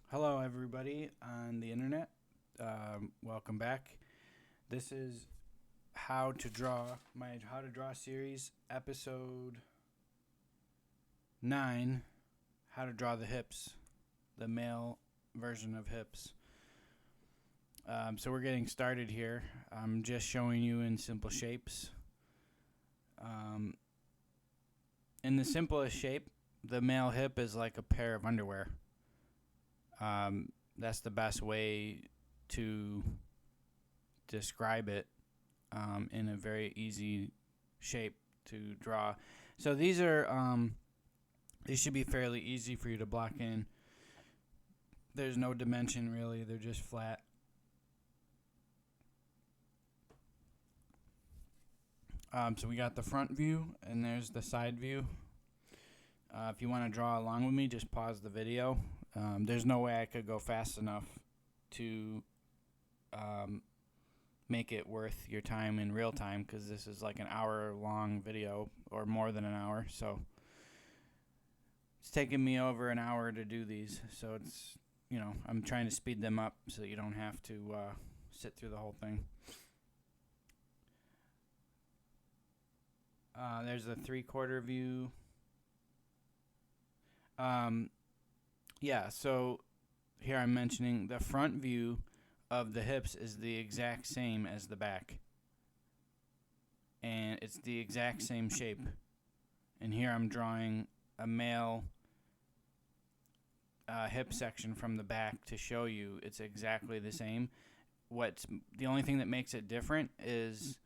Hello, everybody on the internet. Welcome back. This is How to Draw, my How to Draw series, episode 9, How to Draw the Hips, the male version of hips. So we're getting started here. I'm just showing you in simple shapes. In the simplest shape, the male hip is like a pair of underwear. That's the best way to describe it in a very easy shape to draw. So these should be fairly easy for you to block in. There's no dimension really, they're just flat. So we got the front view and there's the side view. If you want to draw along with me, just pause the video. There's no way I could go fast enough to make it worth your time in real time, because this is like an hour-long video or more than an hour. So it's taking me over an hour to do these. So it's, I'm trying to speed them up so you don't have to sit through the whole thing. There's the 3/4 view. So here I'm mentioning the front view of the hips is the exact same as the back. And it's the exact same shape. And here I'm drawing a male hip section from the back to show you it's exactly the same. The only thing that makes it different is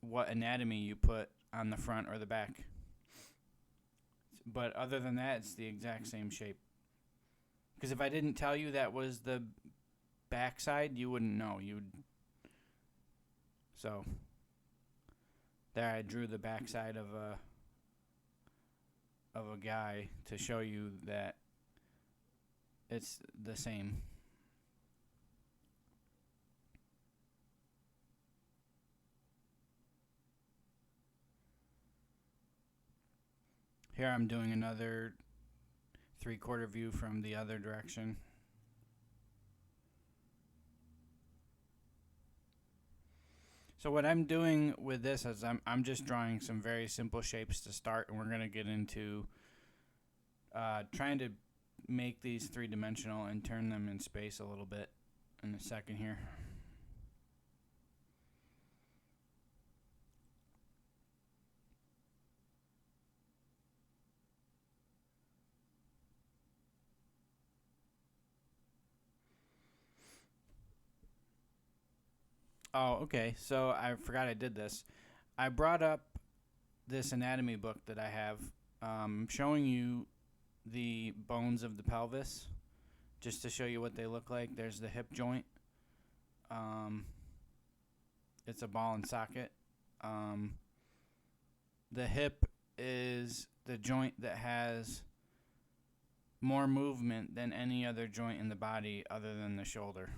what anatomy you put on the front or the back. But other than that, it's the exact same shape. Because if I didn't tell you that was the back side, you wouldn't know. So there I drew the back side of a guy to show you that it's the same. Here I'm doing another 3/4 view from the other direction. So what I'm doing with this is I'm just drawing some very simple shapes to start, and we're going to get into trying to make these three-dimensional and turn them in space a little bit in a second here. Oh, okay. So I forgot I did this. I brought up this anatomy book that I have, showing you the bones of the pelvis, just to show you what they look like. There's the hip joint. It's a ball and socket. The hip is the joint that has more movement than any other joint in the body other than the shoulder.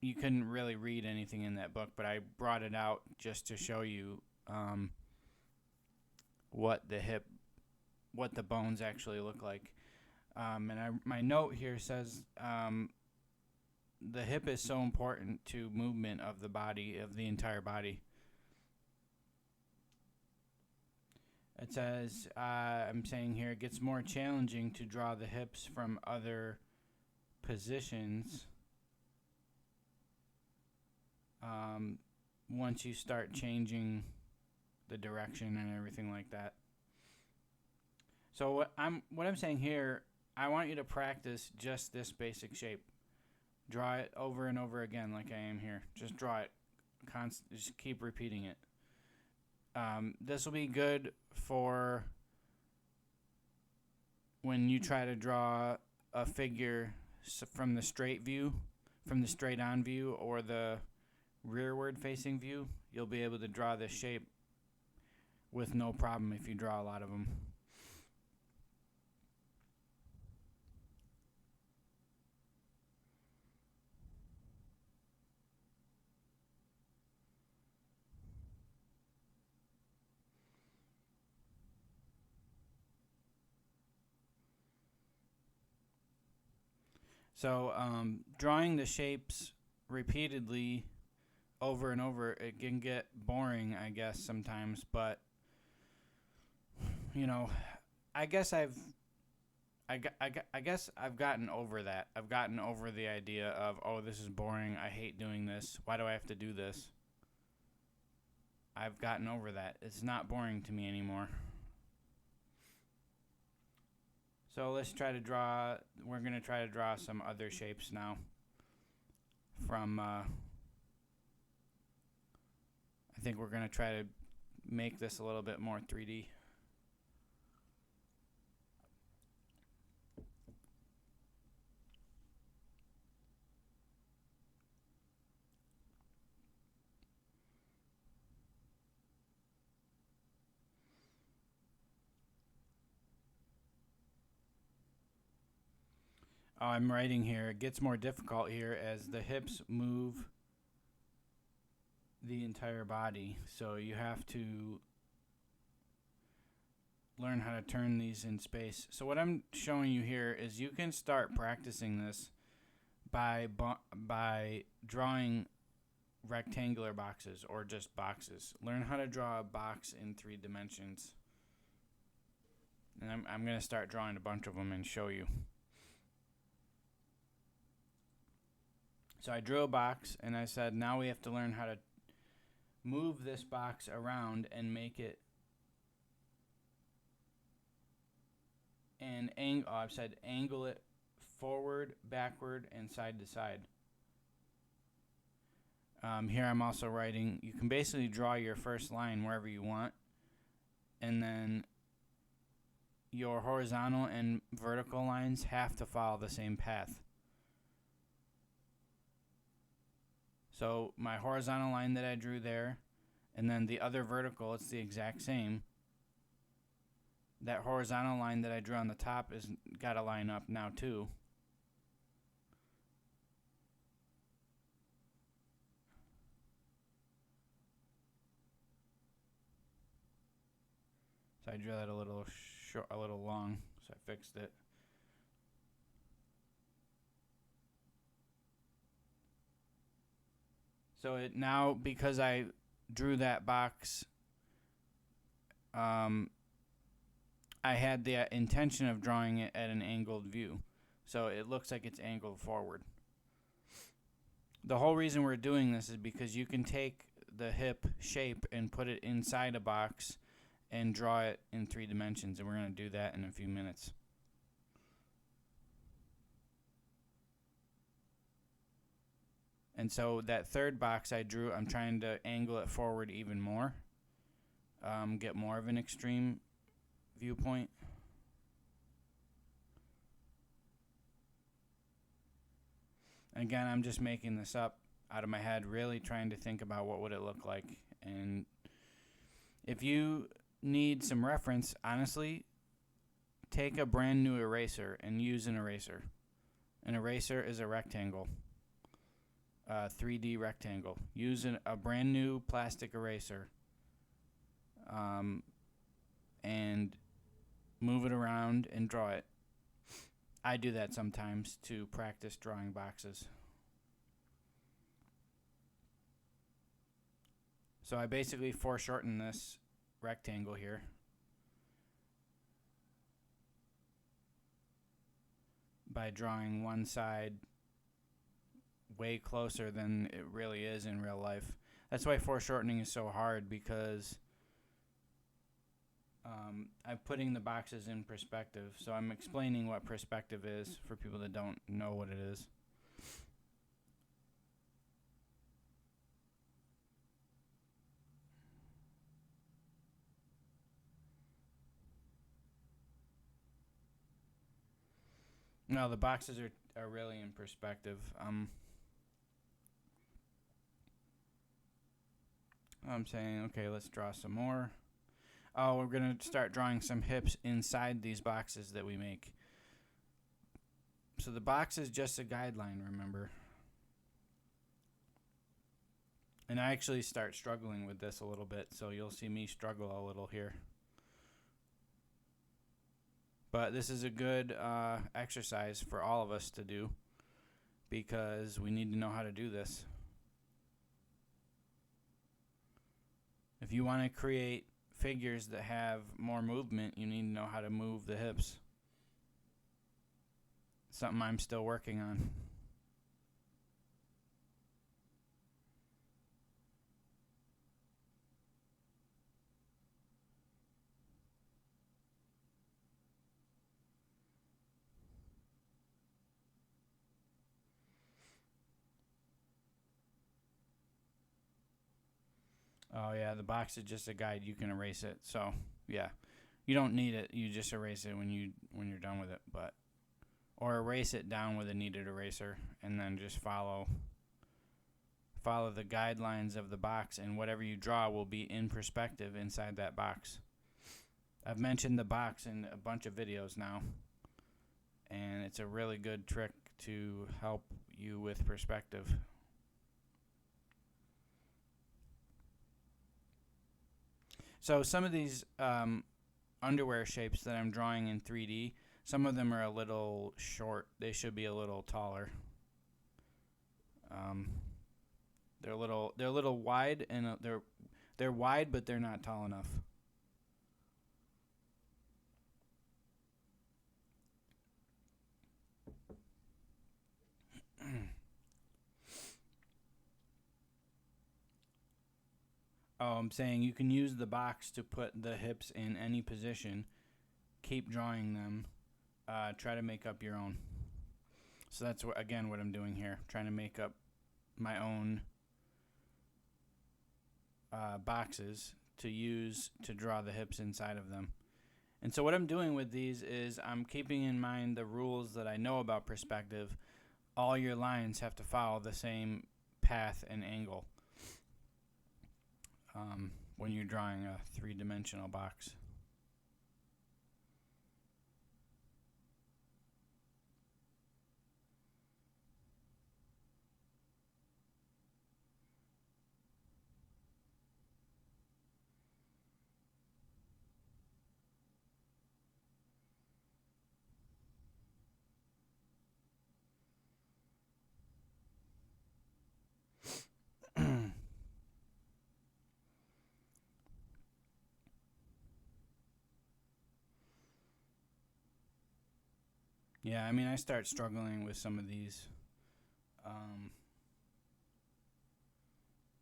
You couldn't really read anything in that book, but I brought it out just to show you what the bones actually look like. My note here says the hip is so important to movement of the body, of the entire body. It says, I'm saying here, it gets more challenging to draw the hips from other positions once you start changing the direction and everything like that. So what I'm saying here, I want you to practice just this basic shape. Draw it over and over again like I am here. Just draw it. Just keep repeating it. This will be good for when you try to draw a figure from the straight view, from the straight on view, or the rearward facing view. You'll be able to draw this shape with no problem if you draw a lot of them. So drawing the shapes repeatedly over and over, it can get boring, I guess, sometimes. But, you know, I guess I guess I've gotten over that. I've gotten over the idea of, oh, this is boring. I hate doing this. Why do I have to do this? I've gotten over that. It's not boring to me anymore. So let's try to draw. We're going to try to draw some other shapes now from, I think we're going to try to make this a little bit more 3D. Oh, I'm writing here. It gets more difficult here as the hips move the entire body. So you have to learn how to turn these in space. So what I'm showing you here is you can start practicing this by drawing rectangular boxes or just boxes. Learn how to draw a box in 3 dimensions. And I'm going to start drawing a bunch of them and show you. So I drew a box and I said, now we have to learn how to move this box around and make it an angle. I've said angle it forward, backward, and side to side. Here I'm also writing, you can basically draw your first line wherever you want, and then your horizontal and vertical lines have to follow the same path. So my horizontal line that I drew there, and then the other vertical, it's the exact same. That horizontal line that I drew on the top is got to line up now too. So I drew that a little short, a little long, so I fixed it. So it now, because I drew that box, I had the intention of drawing it at an angled view. So it looks like it's angled forward. The whole reason we're doing this is because you can take the hip shape and put it inside a box and draw it in 3 dimensions. And we're going to do that in a few minutes. And so that third box I drew, I'm trying to angle it forward even more. Get more of an extreme viewpoint. Again, I'm just making this up out of my head, really trying to think about what would it look like. And if you need some reference, honestly, take a brand new eraser and use an eraser. An eraser is a rectangle. 3D rectangle. Use a brand new plastic eraser and move it around and draw it. I do that sometimes to practice drawing boxes. So I basically foreshorten this rectangle here. By drawing one side way closer than it really is in real life. That's why foreshortening is so hard, because I'm putting the boxes in perspective. So I'm explaining what perspective is for people that don't know what it is. No, the boxes are really in perspective. I'm saying, okay, let's draw some more. Oh, we're going to start drawing some hips inside these boxes that we make. So the box is just a guideline, remember. And I actually start struggling with this a little bit, so you'll see me struggle a little here. But this is a good exercise for all of us to do. because we need to know how to do this. If you want to create figures that have more movement, you need to know how to move the hips. Something I'm still working on. Oh yeah, the box is just a guide. You can erase it. So yeah, you don't need it. You just erase it when you're done with it. But or erase it down with a kneaded eraser, and then just follow the guidelines of the box, and whatever you draw will be in perspective inside that box. I've mentioned the box in a bunch of videos now, and it's a really good trick to help you with perspective. So some of these underwear shapes that I'm drawing in 3D, some of them are a little short. They should be a little taller. They're a little wide, and they're wide, but they're not tall enough. Oh, I'm saying you can use the box to put the hips in any position. Keep drawing them. Try to make up your own. So that's what I'm doing here. Trying to make up my own boxes to use to draw the hips inside of them. And so what I'm doing with these is I'm keeping in mind the rules that I know about perspective. All your lines have to follow the same path and angle when you're drawing a three-dimensional box. Yeah, I mean, I start struggling with some of these.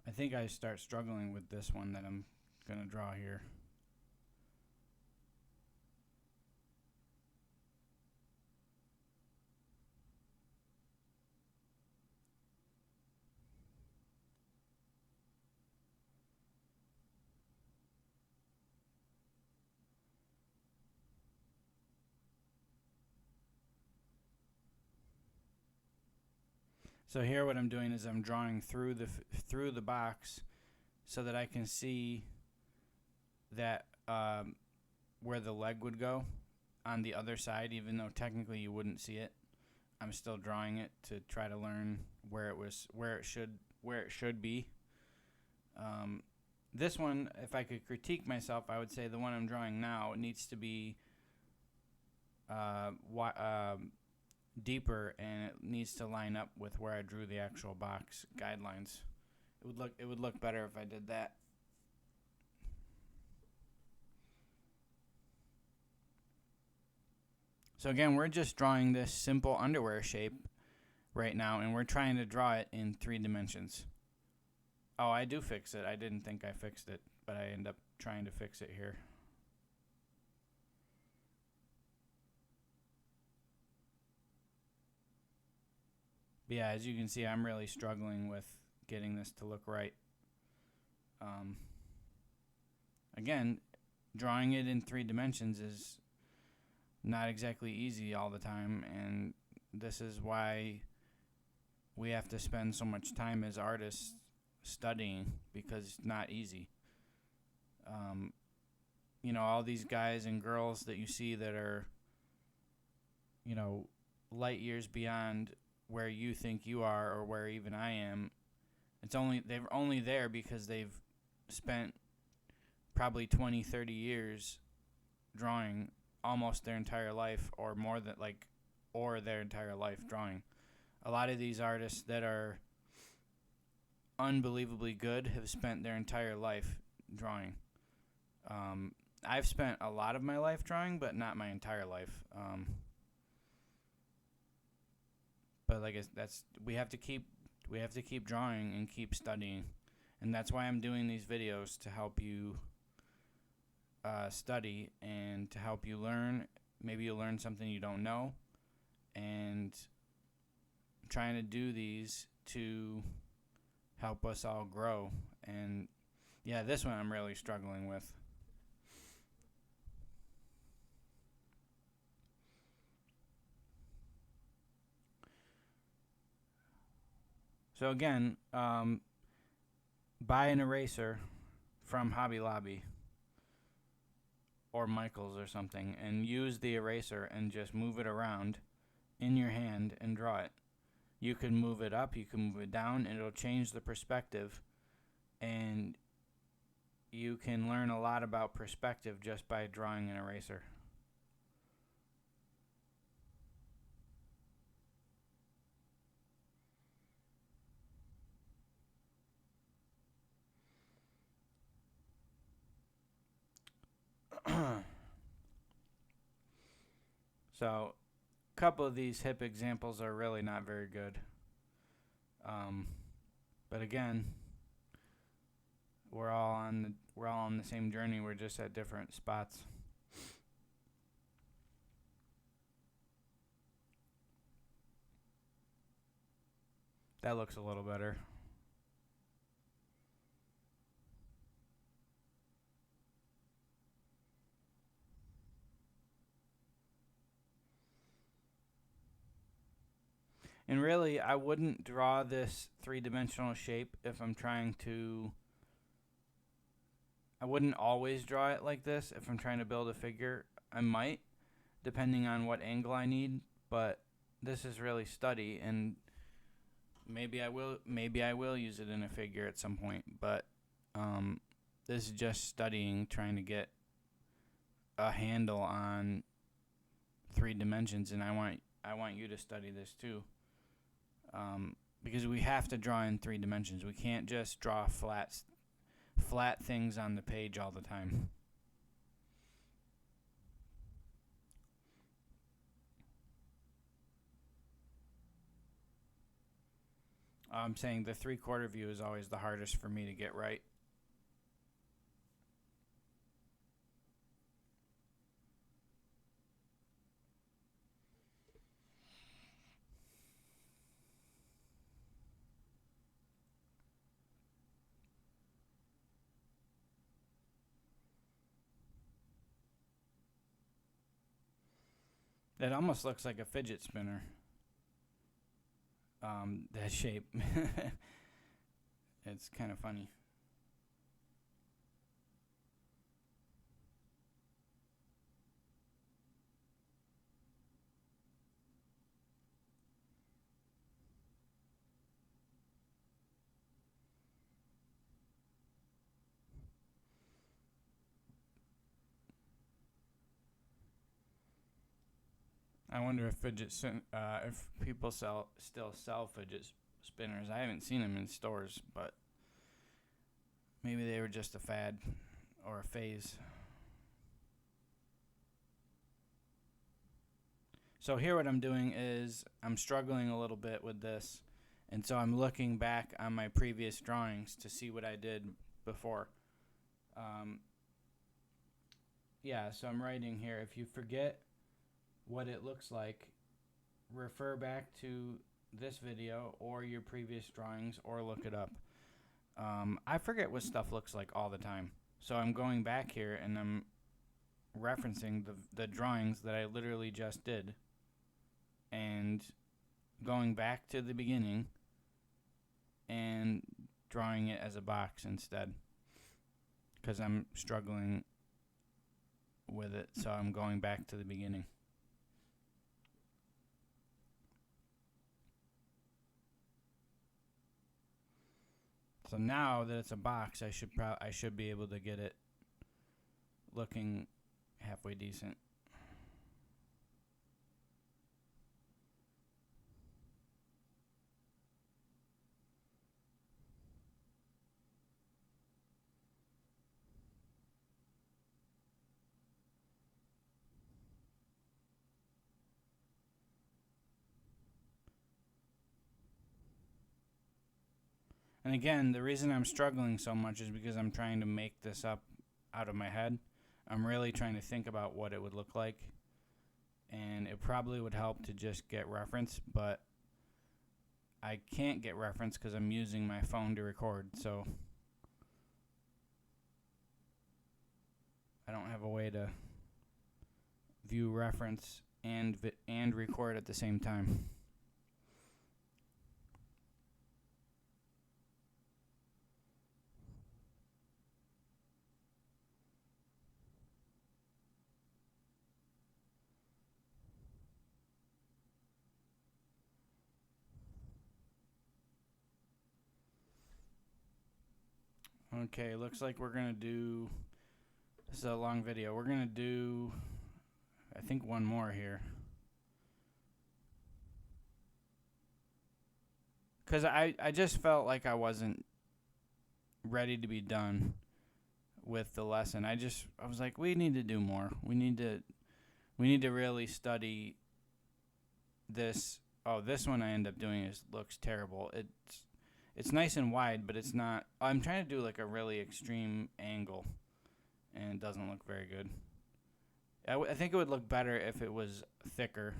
I think I start struggling with this one that I'm going to draw here. So here what I'm doing is I'm drawing through the box so that I can see that where the leg would go on the other side, even though technically you wouldn't see it. I'm still drawing it to try to learn where it should be. This one, if I could critique myself, I would say the one I'm drawing now needs to be deeper, and it needs to line up with where I drew the actual box guidelines. It would look better if I did that. So again, we're just drawing this simple underwear shape right now, and we're trying to draw it in 3 dimensions. Oh, I do fix it. I didn't think I fixed it, but I end up trying to fix it here. But yeah, as you can see, I'm really struggling with getting this to look right. Again, drawing it in 3 dimensions is not exactly easy all the time, and this is why we have to spend so much time as artists studying, because it's not easy. All these guys and girls that you see that are, light years beyond where you think you are, or where even I am, they're only there because they've spent probably 20, 30 years drawing almost their entire life, or more than or their entire life drawing. a lot of these artists that are unbelievably good have spent their entire life drawing. I've spent a lot of my life drawing, but not my entire life. But like we have to keep drawing and keep studying, and that's why I'm doing these videos to help you study and to help you learn. Maybe you'll learn something you don't know, and I'm trying to do these to help us all grow. And yeah, this one I'm really struggling with. So again, buy an eraser from Hobby Lobby or Michaels or something and use the eraser and just move it around in your hand and draw it. You can move it up, you can move it down, and it'll change the perspective, and you can learn a lot about perspective just by drawing an eraser. So, a couple of these hip examples are really not very good. But again, we're all on the same journey. We're just at different spots. That looks a little better. And really, I wouldn't draw this three-dimensional shape if I'm trying to... I wouldn't always draw it like this if I'm trying to build a figure. I might, depending on what angle I need, but this is really study, and maybe I will use it in a figure at some point, but this is just studying, trying to get a handle on 3 dimensions, and I want you to study this too. Because we have to draw in 3 dimensions. We can't just draw flat things on the page all the time. I'm saying the 3/4 view is always the hardest for me to get right. It almost looks like a fidget spinner. That shape. It's kind of funny. I wonder if if people still sell fidget spinners. I haven't seen them in stores, but maybe they were just a fad or a phase. So here what I'm doing is I'm struggling a little bit with this, and so I'm looking back on my previous drawings to see what I did before. Yeah, so I'm writing here, if you forget what it looks like, refer back to this video or your previous drawings or look it up. I forget what stuff looks like all the time, so I'm going back here and I'm referencing the drawings that I literally just did and going back to the beginning and drawing it as a box instead, because I'm struggling with it, so I'm going back to the beginning. So now that it's a box, I should be able to get it looking halfway decent. And again, the reason I'm struggling so much is because I'm trying to make this up out of my head. I'm really trying to think about what it would look like. And it probably would help to just get reference, but I can't get reference because I'm using my phone to record, so I don't have a way to view reference and record at the same time. Okay, looks like we're going to do, this is a long video. We're going to do, I think, one more here. Because I just felt like I wasn't ready to be done with the lesson. I was like, we need to do more. We need to really study this. Oh, this one I end up doing looks terrible. It's nice and wide, but it's not. I'm trying to do like a really extreme angle, and it doesn't look very good. I think it would look better if it was thicker.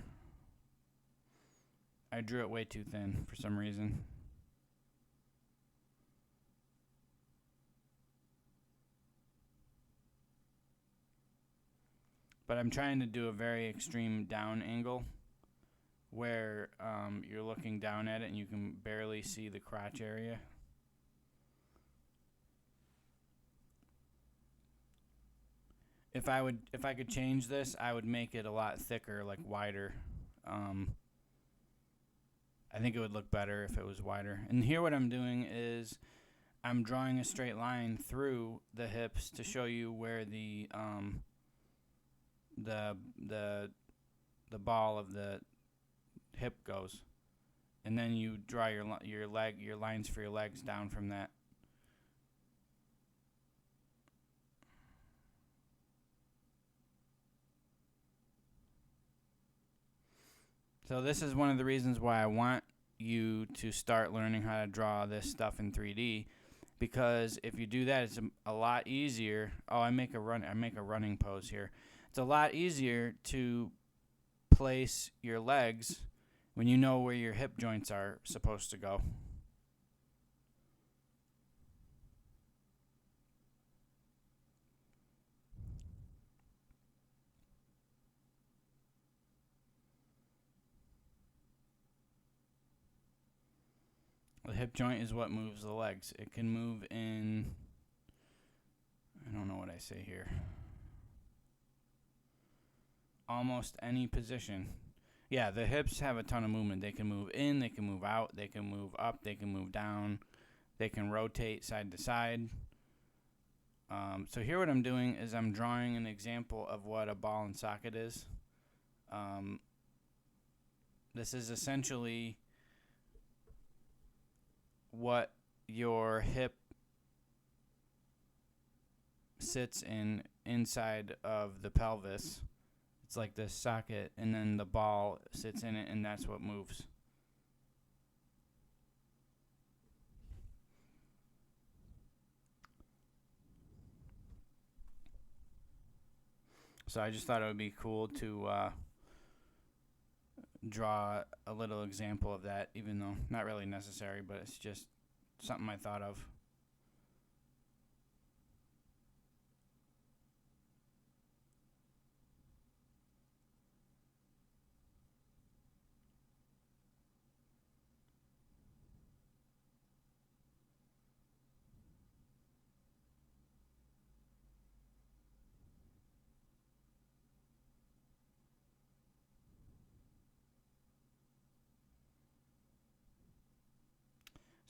I drew it way too thin for some reason. But I'm trying to do a very extreme down angle where you're looking down at it and you can barely see the crotch area. If I could change this, I would make it a lot thicker, like wider. I think it would look better if it was wider. And here what I'm doing is I'm drawing a straight line through the hips to show you where the ball of the hip goes, and then you draw your lines for your legs down from that. So this is one of the reasons why I want you to start learning how to draw this stuff in 3D, because if you do that, it's a lot easier. Oh, I make a running pose here. It's a lot easier to place your legs when you know where your hip joints are supposed to go. The hip joint is what moves the legs. It can move in, I don't know what I say here, almost any position. Yeah, the hips have a ton of movement. They can move in, they can move out, they can move up, they can move down, they can rotate side to side. So here what I'm doing is I'm drawing an example of what a ball and socket is. This is essentially what your hip sits inside of the pelvis. It's like this socket, and then the ball sits in it, and that's what moves. So I just thought it would be cool to draw a little example of that, even though not really necessary, but it's just something I thought of.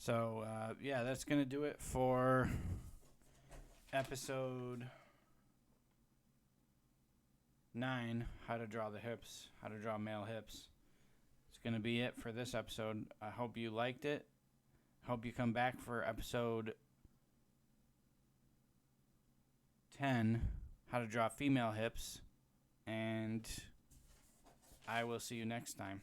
So, yeah, that's going to do it for episode 9, how to draw the hips, how to draw male hips. It's going to be it for this episode. I hope you liked it. Hope you come back for episode 10, how to draw female hips. And I will see you next time.